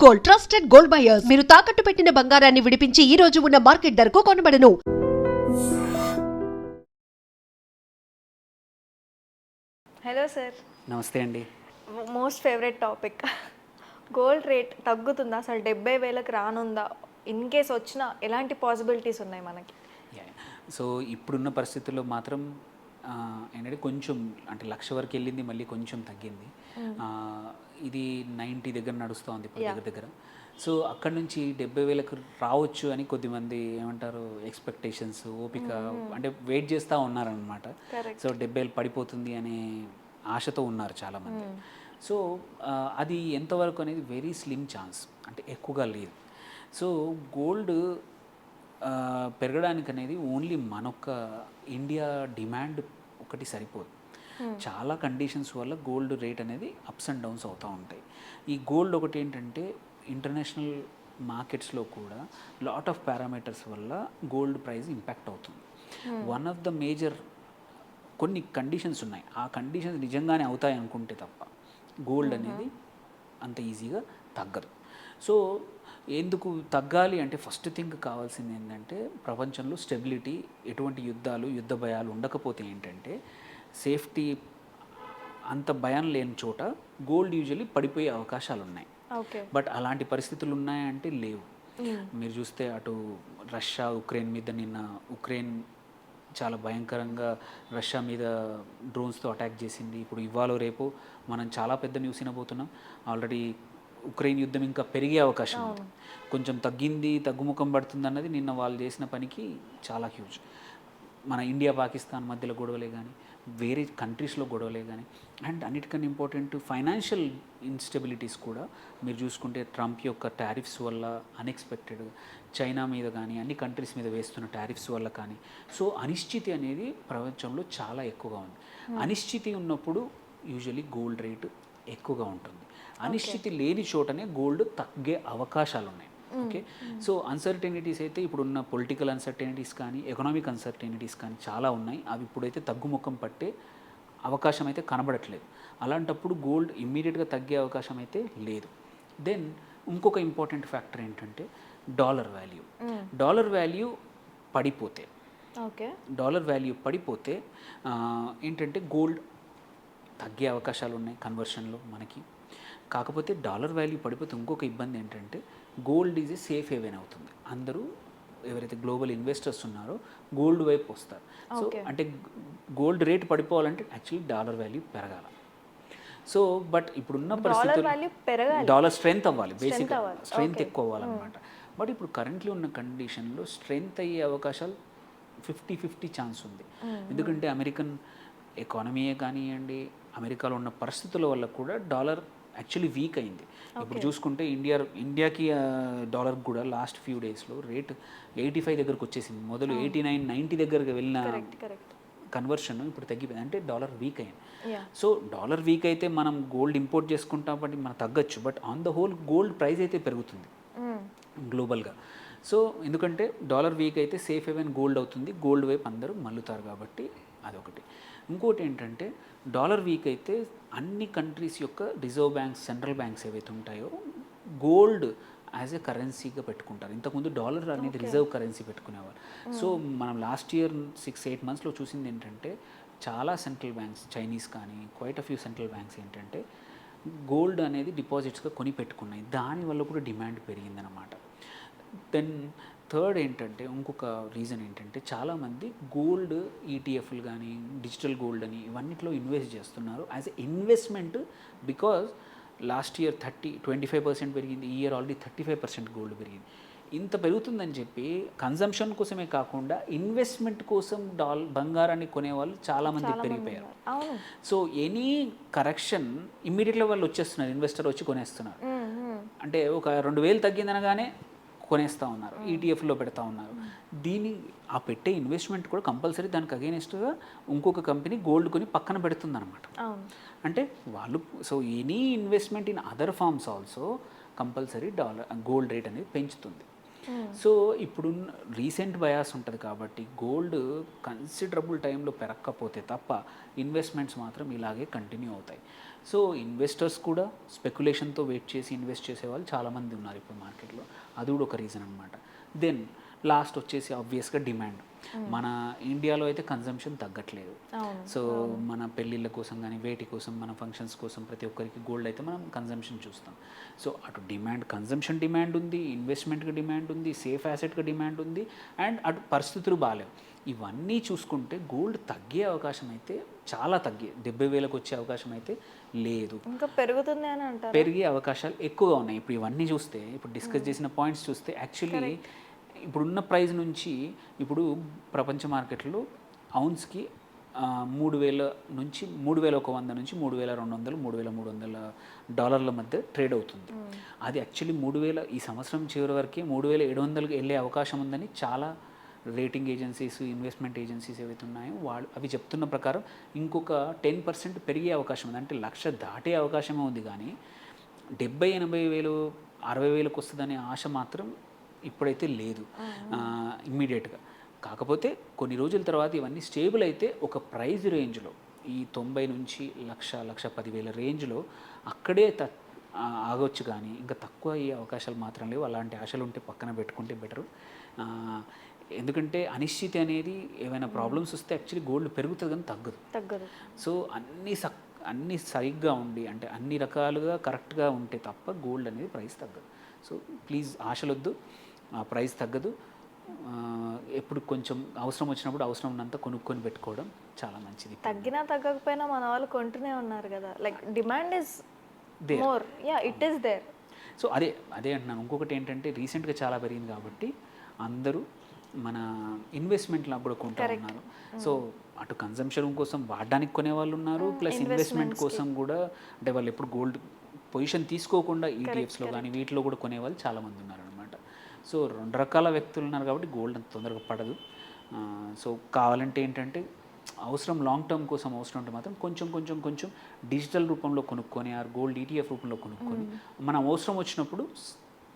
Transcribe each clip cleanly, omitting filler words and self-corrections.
Gold, trusted gold buyers. మీరు తాకట్టు పెట్టిన బంగారాన్ని విడిపించి ఈ రోజు ఉన్న మార్కెట్ ధరకు కొనబడను. Hello sir. నమస్తే అండి. Most favourite topic, gold rate తగ్గుతుందా అసలు? 70,000కి రానుందా? ఇన్ కేస్ వచ్చినా ఎలాంటి పాసిబిలిటీస్ ఉన్నాయి మనకి? సో ఇప్పుడున్న పరిస్థితుల్లో మాత్రం ఏంటంటే కొంచెం అంటే 1,00,000 వరకు వెళ్ళింది, మళ్ళీ కొంచెం తగ్గింది. ఇది 90 దగ్గర నడుస్తుంది దగ్గర. సో అక్కడ నుంచి 70,000కు రావచ్చు అని కొద్దిమంది ఏమంటారు ఎక్స్పెక్టేషన్స్, ఓపిక అంటే వెయిట్ చేస్తూ ఉన్నారనమాట. సో 70,000 పడిపోతుంది అనే ఆశతో ఉన్నారు చాలామంది. సో అది ఎంతవరకు అనేది వెరీ స్లిమ్ ఛాన్స్, అంటే ఎక్కువగా లేదు. సో గోల్డ్ పెరగడానికి అనేది ఓన్లీ మనొక్క ఇండియా డిమాండ్ ఒకటి సరిపోదు. చాలా కండిషన్స్ వల్ల గోల్డ్ రేట్ అనేది అప్స్ అండ్ డౌన్స్ అవుతూ ఉంటాయి. ఈ గోల్డ్ ఒకటి ఏంటంటే ఇంటర్నేషనల్ మార్కెట్స్లో కూడా లాట్ ఆఫ్ పారామీటర్స్ వల్ల గోల్డ్ ప్రైస్ ఇంపాక్ట్ అవుతుంది. వన్ ఆఫ్ ద మేజర్ కొన్ని కండిషన్స్ ఉన్నాయి. ఆ కండిషన్స్ నిజంగానే అవుతాయి అనుకుంటే తప్ప గోల్డ్ అనేది అంత ఈజీగా తగ్గదు. సో ఎందుకు తగ్గాలి అంటే ఫస్ట్ థింగ్ కావాల్సింది ఏంటంటే ప్రపంచంలో స్టెబిలిటీ, ఎటువంటి యుద్ధాలు, యుద్ధ భయాలు ఉండకపోతే ఏంటంటే సేఫ్టీ, అంత భయం లేని చోట గోల్డ్ యూజువల్లీ పడిపోయే అవకాశాలు ఉన్నాయి. బట్ అలాంటి పరిస్థితులు ఉన్నాయంటే లేవు. మీరు చూస్తే అటు రష్యా ఉక్రెయిన్ మీద నిన్న ఉక్రెయిన్ చాలా భయంకరంగా రష్యా మీద డ్రోన్స్తో అటాక్ చేసింది. ఇప్పుడు ఇవాళ రేపు మనం చాలా పెద్ద న్యూస్ వినబోతున్నాం. ఆల్రెడీ ఉక్రెయిన్ యుద్ధం ఇంకా పెరిగే అవకాశం ఉంది. కొంచెం తగ్గింది, తగ్గుముఖం పడుతుంది అన్నది నిన్న వాళ్ళు చేసిన పనికి చాలా హ్యూజ్. మన ఇండియా పాకిస్తాన్ మధ్యలో గొడవలే కానీ, వేరే కంట్రీస్లో గొడవలే కానీ, అండ్ అన్నిటికన్నా ఇంపార్టెంట్ ఫైనాన్షియల్ ఇన్స్టెబిలిటీస్ కూడా మీరు చూసుకుంటే ట్రంప్ యొక్క టారిఫ్స్ వల్ల అన్ఎక్స్పెక్టెడ్గా చైనా మీద కానీ అన్ని కంట్రీస్ మీద వేస్తున్న టారిఫ్స్ వల్ల కానీ, సో అనిశ్చితి అనేది ప్రపంచంలో చాలా ఎక్కువగా ఉంది. అనిశ్చితి ఉన్నప్పుడు యూజువల్లీ గోల్డ్ రేటు ఎక్కువగా ఉంటుంది. అనిశ్చితి లేని చోటనే గోల్డ్ తగ్గే అవకాశాలు ఉన్నాయి. ఓకే, సో అన్సర్టెనిటీస్ అయితే ఇప్పుడున్న పొలిటికల్ అన్సర్టెనిటీస్ కానీ, ఎకనామిక్ అన్సర్టెనిటీస్ కానీ చాలా ఉన్నాయి. అవి ఇప్పుడైతే తగ్గుముఖం పట్టే అవకాశం అయితే కనబడట్లేదు. అలాంటప్పుడు గోల్డ్ ఇమ్మీడియట్గా తగ్గే అవకాశం అయితే లేదు. దెన్ ఇంకొక ఇంపార్టెంట్ ఫ్యాక్టర్ ఏంటంటే డాలర్ వాల్యూ. డాలర్ వాల్యూ పడిపోతే ఏంటంటే గోల్డ్ తగ్గే అవకాశాలు ఉన్నాయి కన్వర్షన్లో మనకి. కాకపోతే డాలర్ వాల్యూ పడిపోతే ఇంకొక ఇబ్బంది ఏంటంటే gold is a safe haven అవుతుంది. అందరూ ఎవరైతే గ్లోబల్ ఇన్వెస్టర్స్ ఉన్నారో గోల్డ్ వైపు వస్తారు. సో అంటే గోల్డ్ రేట్ పడిపోవాలంటే యాక్చువల్లీ డాలర్ వాల్యూ పెరగాల. సో బట్ ఇప్పుడున్న పరిస్థితుల్లో డాలర్ స్ట్రెంగ్త్ అవ్వాలి, బేసిక్గా స్ట్రెంగ్త్ ఎక్కువ అవ్వాలన్నమాట. బట్ ఇప్పుడు కరెంట్లీ ఉన్న కండిషన్లో స్ట్రెంగ్త్ అయ్యే అవకాశాలు 50-50 ఛాన్స్ ఉంది. ఎందుకంటే అమెరికన్ ఎకానమీయే కానివ్వండి, అమెరికాలో ఉన్న పరిస్థితుల వల్ల కూడా డాలర్ యాక్చువల్లీ వీక్ అయింది. ఇప్పుడు చూసుకుంటే ఇండియాకి డాలర్ కూడా లాస్ట్ ఫ్యూ డేస్లో రేట్ 85 దగ్గరకు వచ్చేసింది. మొదలు 89-90 దగ్గరకు వెళ్ళిన కన్వర్షన్ ఇప్పుడు తగ్గిపోయింది. అంటే డాలర్ వీక్ అయింది. సో డాలర్ వీక్ అయితే మనం గోల్డ్ ఇంపోర్ట్ చేసుకుంటాం, బట్ మనం తగ్గచ్చు. But on the whole gold price అయితే పెరుగుతుంది గ్లోబల్గా. సో ఎందుకంటే డాలర్ వీక్ అయితే సేఫ్ హెవెన్ గోల్డ్ అవుతుంది, గోల్డ్ వైపు అందరూ మల్లుతారు కాబట్టి అదొకటి. ఇంకోటి ఏంటంటే డాలర్ వీక్ అయితే అన్ని కంట్రీస్ యొక్క రిజర్వ్ బ్యాంక్స్, సెంట్రల్ బ్యాంక్స్ ఏవైతే ఉంటాయో గోల్డ్ యాజ్ ఏ కరెన్సీగా పెట్టుకుంటారు. ఇంతకుముందు డాలర్ అనేది రిజర్వ్ కరెన్సీ పెట్టుకునేవారు. సో మనం లాస్ట్ ఇయర్ 6-8 మంత్స్లో చూసింది ఏంటంటే చాలా సెంట్రల్ బ్యాంక్స్, చైనీస్ కానీ quite a few central banks ఏంటంటే గోల్డ్ అనేది డిపాజిట్స్గా కొని పెట్టుకున్నాయి. దానివల్ల కూడా డిమాండ్ పెరిగిందనమాట. దెన్ థర్డ్ ఏంటంటే ఇంకొక రీజన్ ఏంటంటే చాలామంది గోల్డ్ ఈటీఎఫ్లు కానీ, డిజిటల్ గోల్డ్ అని ఇవన్నిట్లో ఇన్వెస్ట్ చేస్తున్నారు as a investment. Because last year 25% పెరిగింది, ఈ ఇయర్ ఆల్రెడీ 35% గోల్డ్ పెరిగింది. ఇంత పెరుగుతుందని చెప్పి కన్జంప్షన్ కోసమే కాకుండా ఇన్వెస్ట్మెంట్ కోసం బంగారాన్ని కొనేవాళ్ళు చాలామంది పెరిగిపోయారు. సో ఎనీ కరెక్షన్ ఇమ్మీడియట్గా వాళ్ళు వచ్చేస్తున్నారు, ఇన్వెస్టర్ వచ్చి కొనేస్తున్నారు. అంటే ఒక 2,000 తగ్గిందనగానే కొనేస్తూ ఉన్నారు, ఈటీఎఫ్లో పెడతా ఉన్నారు. దీన్ని ఆ పెట్టే ఇన్వెస్ట్మెంట్ కూడా కంపల్సరీ దానికి అగైనెస్ట్గా ఇంకొక కంపెనీ గోల్డ్ కొని పక్కన పెడుతుంది అనమాట. అంటే వాళ్ళు so any investment in other forms also compulsory gold rate అనేది పెంచుతుంది. సో ఇప్పుడు రీసెంట్ బయాస్ ఉంటుంది కాబట్టి గోల్డ్ కన్సిడరబుల్ టైంలో పెరగకపోతే తప్ప ఇన్వెస్ట్మెంట్స్ మాత్రం ఇలాగే కంటిన్యూ అవుతాయి. సో ఇన్వెస్టర్స్ కూడా స్పెక్యులేషన్తో వెయిట్ చేసి ఇన్వెస్ట్ చేసే వాళ్ళు చాలామంది ఉన్నారు ఇప్పుడు మార్కెట్లో. అది కూడా ఒక రీజన్ అనమాట. దెన్ లాస్ట్ వచ్చేసి ఆబ్వియస్గా డిమాండ్. మన ఇండియాలో అయితే కన్జంప్షన్ తగ్గట్లేదు. సో మన పెళ్ళిళ్ళ కోసం కానీ వేటి కోసం మన ఫంక్షన్స్ కోసం ప్రతి ఒక్కరికి గోల్డ్ అయితే మనం కన్జంప్షన్ చూస్తాం. సో అటు డిమాండ్, కన్జంప్షన్ డిమాండ్ ఉంది, ఇన్వెస్ట్మెంట్కి డిమాండ్ ఉంది, సేఫ్ యాసెట్కి డిమాండ్ ఉంది, అండ్ అటు పరిస్థితులు బాగాలేవు. ఇవన్నీ చూసుకుంటే గోల్డ్ తగ్గే అవకాశం అయితే చాలా 70,000కి వచ్చే అవకాశం అయితే లేదు. ఇంకా పెరుగుతుంది అని అంటారు. పెరిగే అవకాశాలు ఎక్కువగా ఉన్నాయి. ఇప్పుడు ఇవన్నీ చూస్తే, ఇప్పుడు డిస్కస్ చేసిన పాయింట్స్ చూస్తే యాక్చువల్లీ ఇప్పుడున్న ప్రైస్ నుంచి ఇప్పుడు ప్రపంచ మార్కెట్లో ఔన్స్కి 3,100 నుంచి 3,200, 3,300 డాలర్ల మధ్య ట్రేడ్ అవుతుంది. అది యాక్చువల్లీ 3,000 ఈ సంవత్సరం చివరి వరకే 3,700కి వెళ్ళే అవకాశం ఉందని చాలా రేటింగ్ ఏజెన్సీస్, ఇన్వెస్ట్మెంట్ ఏజెన్సీస్ ఏవైతే ఉన్నాయో వాళ్ళు అవి చెప్తున్న ప్రకారం ఇంకొక 10% పెరిగే అవకాశం ఉంది. అంటే 1,00,000 దాటే అవకాశమే ఉంది. కానీ 70,000-80,000, 60,000కి వస్తుందనే ఆశ మాత్రం ఇప్పుడైతే లేదు ఇమ్మీడియట్గా. కాకపోతే కొన్ని రోజుల తర్వాత ఇవన్నీ స్టేబుల్ అయితే ఒక ప్రైజ్ రేంజ్లో ఈ 90 నుంచి 1,10,000 రేంజ్లో అక్కడే ఆగొచ్చు. కానీ ఇంకా తక్కువ అయ్యే అవకాశాలు మాత్రం లేవు. అలాంటి ఆశలు ఉంటే పక్కన పెట్టుకుంటే బెటరు. ఎందుకంటే అనిశ్చితి అనేది ఏమైనా ప్రాబ్లమ్స్ వస్తే యాక్చువల్లీ గోల్డ్ పెరుగుతుంది కానీ తగ్గదు. సో అన్నీ సరిగ్గా ఉండి, అంటే అన్ని రకాలుగా కరెక్ట్గా ఉంటే తప్ప గోల్డ్ అనేది ప్రైస్ తగ్గదు. సో ప్లీజ్ ఆశలొద్దు, ప్రైస్ తగ్గదు. ఎప్పుడు కొంచెం అవసరం వచ్చినప్పుడు అవసరం ఉన్నంత కొనుక్కొని పెట్టుకోవడం చాలా మంచిది. తగ్గినా తగ్గకపోయినా మన వాళ్ళు కొంటూనే ఉన్నారు కదా. Like demand is more, it is there. So అదే అంటున్నాను. ఇంకొకటి ఏంటంటే రీసెంట్గా చాలా పెరిగింది కాబట్టి అందరూ మన ఇన్వెస్ట్మెంట్లో కూడా కొంటూ ఉన్నారు. సో అటు కన్సంప్షన్ కోసం వాడడానికి కొనే వాళ్ళు ఉన్నారు, ప్లస్ ఇన్వెస్ట్మెంట్ కోసం కూడా. అంటే వాళ్ళు ఎప్పుడు గోల్డ్ పొజిషన్ తీసుకోకుండా ఈటీఎఫ్స్లో కానీ వీటిలో కూడా కొనేవాళ్ళు చాలామంది ఉన్నారు అనమాట. సో 2 రకాల వ్యక్తులు ఉన్నారు కాబట్టి గోల్డ్ అంత తొందరగా పడదు. సో కావాలంటే ఏంటంటే అవసరం, లాంగ్ టర్మ్ కోసం అవసరం ఉంటే మాత్రం కొంచెం డిజిటల్ రూపంలో కొనుక్కొని, ఆ గోల్డ్ ఈటీఎఫ్ రూపంలో కొనుక్కొని మనం అవసరం వచ్చినప్పుడు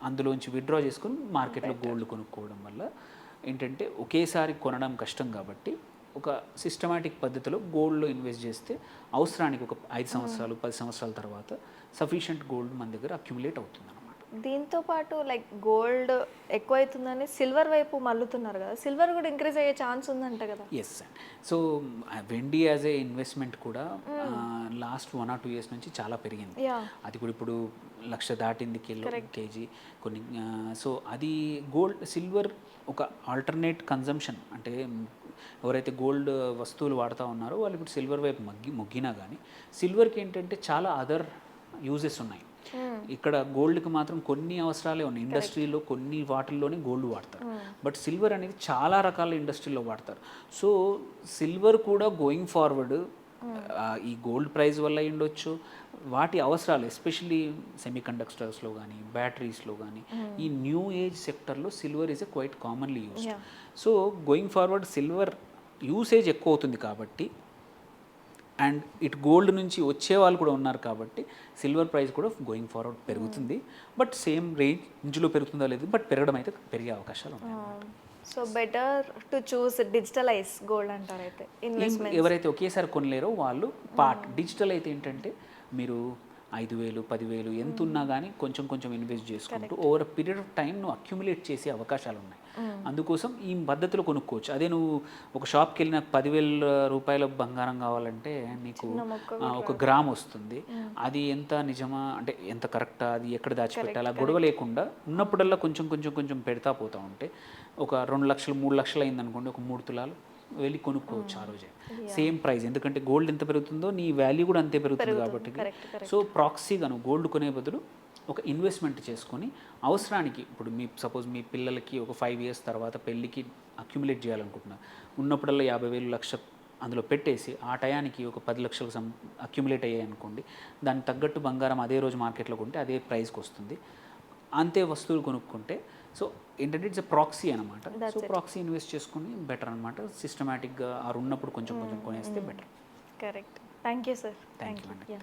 అందులోంచి విత్డ్రా చేసుకొని మార్కెట్లో గోల్డ్ కొనుక్కోవడం వల్ల ఏంటంటే ఒకేసారి కొనడం కష్టం. కాబట్టి ఒక సిస్టమాటిక్ పద్ధతిలో గోల్డ్లో ఇన్వెస్ట్ చేస్తే అవసరానికి ఒక 5 సంవత్సరాలు 10 సంవత్సరాల తర్వాత సఫిషియెంట్ గోల్డ్ మన దగ్గర అక్యుములేట్ అవుతుంది అనమాట. దీంతో పాటు లైక్ గోల్డ్ ఎక్కువ అవుతుందని సిల్వర్ వైపు మల్లుతున్నారు కదా. సిల్వర్ కూడా ఇంక్రీజ్ అయ్యే ఛాన్స్ ఉందంట కదా. ఎస్ అండ్ సో వెండి యాజ్ ఏ ఇన్వెస్ట్మెంట్ కూడా లాస్ట్ 1 or 2 years నుంచి చాలా పెరిగింది. అది కూడా ఇప్పుడు 1,00,000 దాటింది కేజీ కొన్ని. సో అది గోల్డ్, సిల్వర్ ఒక ఆల్టర్నేట్ కన్జంప్షన్. అంటే ఎవరైతే గోల్డ్ వస్తువులు వాడుతూ ఉన్నారో వాళ్ళు ఇప్పుడు సిల్వర్ వైపు మొగ్గినా కానీ సిల్వర్కి ఏంటంటే చాలా అదర్ యూజెస్ ఉన్నాయి. ఇక్కడ గోల్డ్కి మాత్రం కొన్ని అవసరాలే ఉన్నాయి. ఇండస్ట్రీలో కొన్ని వాటిల్లోనే గోల్డ్ వాడతారు, బట్ సిల్వర్ అనేది చాలా రకాల ఇండస్ట్రీలో వాడతారు. సో సిల్వర్ కూడా గోయింగ్ ఫార్వర్డ్ ఈ గోల్డ్ ప్రైస్ వల్ల ఉండొచ్చు, వాటి అవసరాలు ఎస్పెషల్లీ సెమీ కండక్టర్స్లో కానీ బ్యాటరీస్లో కానీ ఈ న్యూ ఏజ్ సెక్టర్లో silver is a quite commonly used. So going forward silver usage ఎక్కువ అవుతుంది కాబట్టి, అండ్ ఇటు గోల్డ్ నుంచి వచ్చే వాళ్ళు కూడా ఉన్నారు కాబట్టి సిల్వర్ ప్రైస్ కూడా గోయింగ్ ఫార్వర్డ్ పెరుగుతుంది. బట్ సేమ్ రేంజ్లో పెరుగుతుందో లేదు, బట్ పెరగడం అయితే పెరిగే అవకాశాలు ఉన్నాయి. So better to choose digitalise gold అంటారు. అయితే ఇన్వెస్ట్మెంట్ ఎవరైతే ఒకేసారి కొనలేరో వాళ్ళు డిజిటల్ అయితే ఏంటంటే మీరు 5,000 10,000 ఎంత ఉన్నా కానీ కొంచెం ఇన్వెస్ట్ చేసుకుంటూ over a period of time నువ్వు అక్యుములేట్ చేసే అవకాశాలు ఉన్నాయి. అందుకోసం ఈ పద్ధతిలో కొనుక్కోవచ్చు. అదే నువ్వు ఒక షాప్కి వెళ్ళి నాకు 10,000 రూపాయల బంగారం కావాలంటే నీకు 1 గ్రామ్ వస్తుంది. అది ఎంత నిజమా, అంటే ఎంత కరెక్టా, అది ఎక్కడ దాచిపెట్టాలి, ఆ గొడవ లేకుండా ఉన్నప్పుడల్లా కొంచెం పెడతా పోతా ఉంటే ఒక 2 లక్షలు 3 లక్షలు అయిందనుకోండి, ఒక 3 తులాలు వెళ్ళి కొనుక్కోవచ్చు ఆ రోజే. సేమ్ ప్రైస్, ఎందుకంటే గోల్డ్ ఎంత పెరుగుతుందో నీ వాల్యూ కూడా అంతే పెరుగుతుంది కాబట్టి. సో ప్రాక్సీగా నువ్వు గోల్డ్ కొనే బదులు ఒక ఇన్వెస్ట్మెంట్ చేసుకొని అవసరానికి, ఇప్పుడు సపోజ్ మీ పిల్లలకి ఒక 5 years తర్వాత పెళ్ళికి అక్యుములేట్ చేయాలనుకుంటున్నా, ఉన్నప్పుడల్లా 50,000 1,00,000 అందులో పెట్టేసి ఆ టయానికి ఒక 10 లక్షలు అక్యుములేట్ అయ్యాయి అనుకోండి, దానికి తగ్గట్టు బంగారం అదే రోజు మార్కెట్లో కొంటే అదే ప్రైస్కి వస్తుంది. అంతే వస్తువులు కొనుక్కుంటే సో ఏంటంటే ఇట్స్ ఎ ప్రాక్సీ అనమాట. సో ప్రాక్సీ ఇన్వెస్ట్ చేసుకుని బెటర్ అనమాట. సిస్టమేటిక్గా ఆరు ఉన్నప్పుడు కొంచెం కొనేస్తే better. Correct. Thank you sir. Thank you.